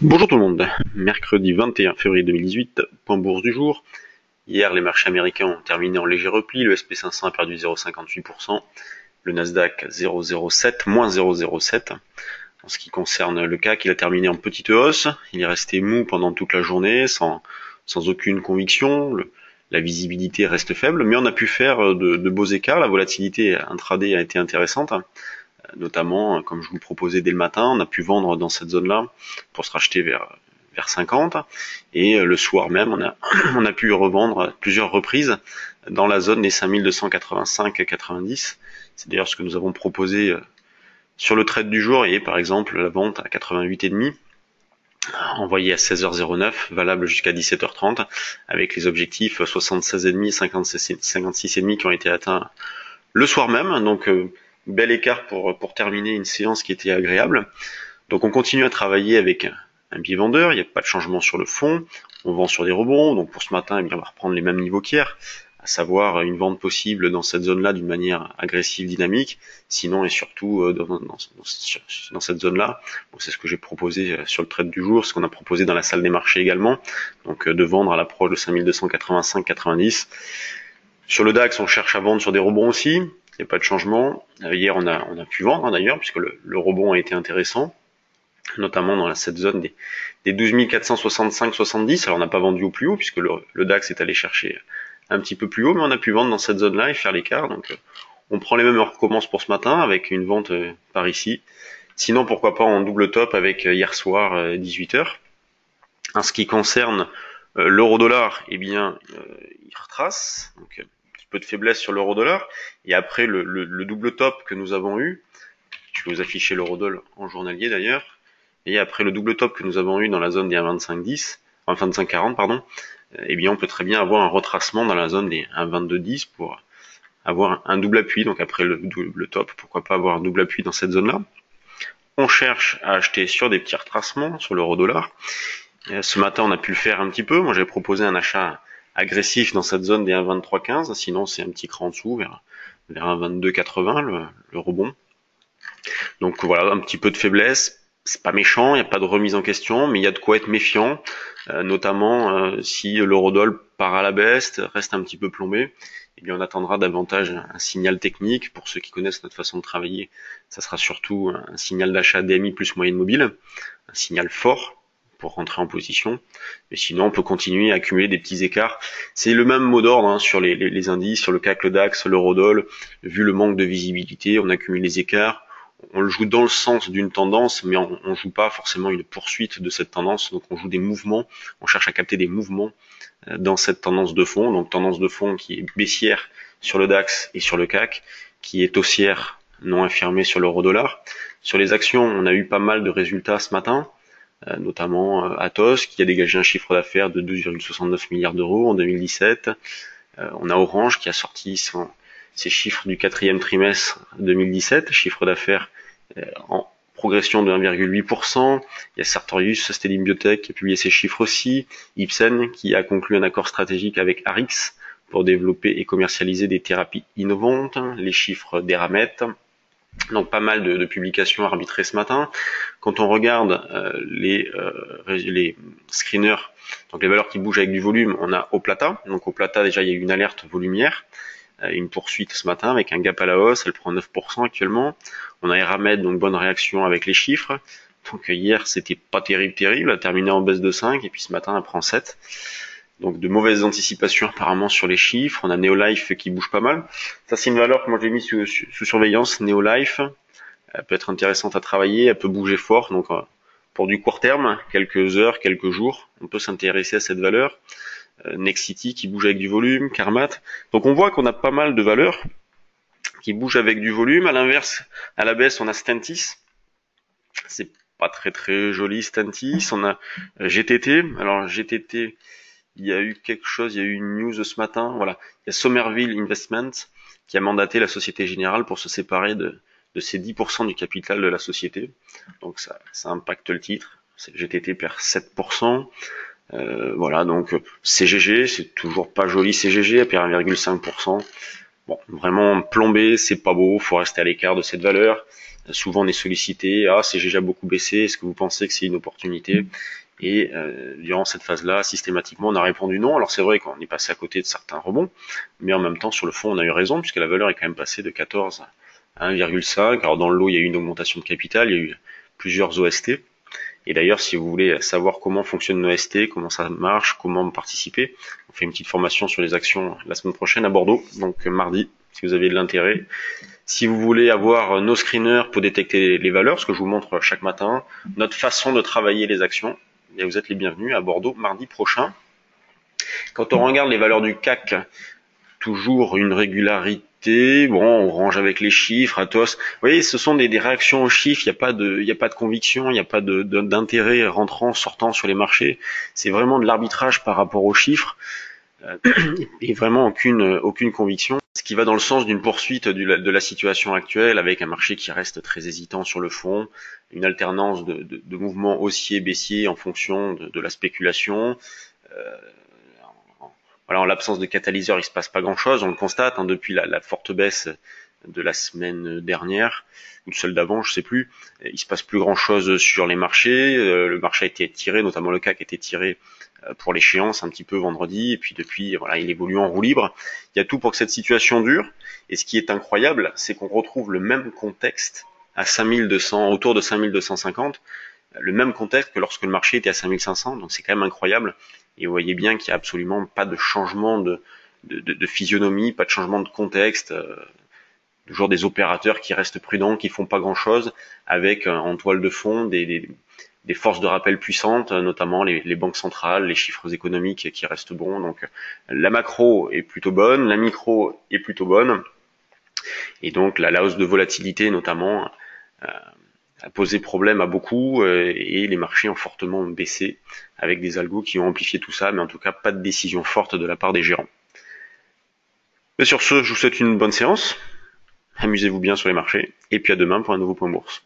Bonjour tout le monde, mercredi 21 février 2018, point bourse du jour. Hier, les marchés américains ont terminé en léger repli, le SP500 a perdu 0,58%, le Nasdaq 0,07, moins 0,07. En ce qui concerne le CAC, il a terminé en petite hausse, il est resté mou pendant toute la journée, sans aucune conviction, la visibilité reste faible, mais on a pu faire de beaux écarts, la volatilité intraday a été intéressante. Notamment, comme je vous le proposais dès le matin, on a pu vendre dans cette zone-là pour se racheter vers 50, et le soir même, on a pu revendre à plusieurs reprises dans la zone des 5285-90. C'est d'ailleurs ce que nous avons proposé sur le trade du jour, et par exemple la vente à 88,5, envoyée à 16h09, valable jusqu'à 17h30, avec les objectifs 76,5 et 56,5 qui ont été atteints le soir même. Donc bel écart pour terminer une séance qui était agréable. Donc on continue à travailler avec un biais vendeur, il n'y a pas de changement sur le fond, on vend sur des rebonds, donc pour ce matin, eh bien, on va reprendre les mêmes niveaux qu'hier, à savoir une vente possible dans cette zone-là d'une manière agressive, dynamique, sinon et surtout dans cette zone-là, bon, c'est ce que j'ai proposé sur le trade du jour, ce qu'on a proposé dans la salle des marchés également, donc de vendre à l'approche de 5285-90. Sur le DAX, on cherche à vendre sur des rebonds aussi, il n'y a pas de changement. Hier, on a pu vendre d'ailleurs, puisque le rebond a été intéressant, notamment dans cette zone des 12 465-70. Alors on n'a pas vendu au plus haut, puisque le DAX est allé chercher un petit peu plus haut, mais on a pu vendre dans cette zone-là et faire l'écart. Donc on prend les mêmes, on recommence pour ce matin avec une vente par ici. Sinon, pourquoi pas en double top avec hier soir 18h. En ce qui concerne l'euro-dollar, eh bien, il retrace. Donc, un petit peu de faiblesse sur l'euro-dollar. Et après le double top que nous avons eu, je vais vous afficher l'euro-dollar en journalier d'ailleurs. Et après le double top que nous avons eu dans la zone des 1,2510, 1,2540 pardon, eh bien on peut très bien avoir un retracement dans la zone des 1,2210 pour avoir un double appui. Donc après le double top, pourquoi pas avoir un double appui dans cette zone-là. On cherche à acheter sur des petits retracements sur l'euro-dollar. Ce matin, on a pu le faire un petit peu. Moi, j'avais proposé un achat agressif dans cette zone des 1,2315. Sinon, c'est un petit cran en dessous, vers 1,2280, le rebond. Donc voilà, un petit peu de faiblesse. C'est pas méchant, il n'y a pas de remise en question, mais il y a de quoi être méfiant, notamment si l'eurodoll part à la baisse, reste un petit peu plombé, eh bien on attendra davantage un signal technique. Pour ceux qui connaissent notre façon de travailler, ça sera surtout un signal d'achat DMI plus moyenne mobile, un signal fort pour rentrer en position. Mais sinon, on peut continuer à accumuler des petits écarts. C'est le même mot d'ordre sur les indices, sur le CAC, le DAX, l'eurodoll. Vu le manque de visibilité, on accumule les écarts. On le joue dans le sens d'une tendance, mais on ne joue pas forcément une poursuite de cette tendance. Donc on joue des mouvements, on cherche à capter des mouvements dans cette tendance de fond. Donc tendance de fond qui est baissière sur le DAX et sur le CAC, qui est haussière non infirmée sur l'euro-dollar. Sur les actions, on a eu pas mal de résultats ce matin, notamment Atos, qui a dégagé un chiffre d'affaires de 12,69 milliards d'euros en 2017. On a Orange qui a sorti ses chiffres du quatrième trimestre 2017, chiffre d'affaires en progression de 1,8%. Il y a Sartorius, Stellium Biotech qui a publié ses chiffres aussi. Ipsen qui a conclu un accord stratégique avec Arix pour développer et commercialiser des thérapies innovantes. Les chiffres d'Eramet. Donc pas mal de publications arbitrées ce matin. Quand on regarde les screeners, donc les valeurs qui bougent avec du volume, on a Oplata. Donc Oplata, déjà il y a eu une alerte volumière, une poursuite ce matin avec un gap à la hausse, elle prend 9% actuellement. On a Eramet, donc bonne réaction avec les chiffres. Donc hier c'était pas terrible, elle a terminé en baisse de 5 et puis ce matin elle prend 7. Donc de mauvaises anticipations apparemment sur les chiffres. On a Neolife qui bouge pas mal. Ça c'est une valeur que moi j'ai mis sous surveillance. Neolife, elle peut être intéressante à travailler, elle peut bouger fort. Donc pour du court terme, quelques heures, quelques jours, on peut s'intéresser à cette valeur. Nexity qui bouge avec du volume, Carmat. Donc on voit qu'on a pas mal de valeurs qui bougent avec du volume. À l'inverse, à la baisse, on a Stentis. C'est pas très très joli Stentis. On a GTT. Alors GTT, il y a eu quelque chose, il y a eu une news ce matin. Voilà, il y a Somerville Investment qui a mandaté la Société Générale pour se séparer de ces 10% du capital de la société. Donc ça impacte le titre. GTT perd 7%. Voilà, donc CGG, c'est toujours pas joli CGG, elle perd 1,5%. Bon, vraiment plombé, c'est pas beau, faut rester à l'écart de cette valeur. Souvent on est sollicité, ah c'est déjà beaucoup baissé, est-ce que vous pensez que c'est une opportunité? Et durant cette phase-là, systématiquement, on a répondu non. Alors c'est vrai qu'on est passé à côté de certains rebonds, mais en même temps, sur le fond, on a eu raison, puisque la valeur est quand même passée de 14 à 1,5. Alors dans le lot, il y a eu une augmentation de capital, il y a eu plusieurs OST. Et d'ailleurs, si vous voulez savoir comment fonctionne une OST, comment ça marche, comment participer, on fait une petite formation sur les actions la semaine prochaine à Bordeaux, donc mardi, si vous avez de l'intérêt. Si vous voulez avoir nos screeners pour détecter les valeurs, ce que je vous montre chaque matin, notre façon de travailler les actions, et vous êtes les bienvenus à Bordeaux mardi prochain. Quand on regarde les valeurs du CAC, toujours une régularité. Bon, on range avec les chiffres, Atos. Vous voyez, ce sont des réactions aux chiffres. Il n'y a pas de conviction, il n'y a pas d'intérêt rentrant, sortant sur les marchés. C'est vraiment de l'arbitrage par rapport aux chiffres et vraiment aucune conviction. Ce qui va dans le sens d'une poursuite de la situation actuelle, avec un marché qui reste très hésitant sur le fond, une alternance de mouvements haussiers-baissiers en fonction de la spéculation. Voilà, en l'absence de catalyseur, il se passe pas grand-chose. On le constate depuis la forte baisse de la semaine dernière ou de celle d'avant, je sais plus. Il se passe plus grand-chose sur les marchés. Le marché a été tiré, notamment le CAC a été tiré pour l'échéance un petit peu vendredi. Et puis depuis, voilà, il évolue en roue libre. Il y a tout pour que cette situation dure. Et ce qui est incroyable, c'est qu'on retrouve le même contexte à 5200, autour de 5250. Le même contexte que lorsque le marché était à 5500, donc c'est quand même incroyable. Et vous voyez bien qu'il n'y a absolument pas de changement de physionomie, pas de changement de contexte, toujours des opérateurs qui restent prudents, qui font pas grand-chose, avec en toile de fond des forces de rappel puissantes, notamment les banques centrales, les chiffres économiques qui restent bons. Donc la macro est plutôt bonne, la micro est plutôt bonne, et donc la hausse de volatilité notamment a posé problème à beaucoup et les marchés ont fortement baissé avec des algos qui ont amplifié tout ça, mais en tout cas pas de décision forte de la part des gérants. Mais sur ce, je vous souhaite une bonne séance, amusez-vous bien sur les marchés, et puis à demain pour un nouveau point bourse.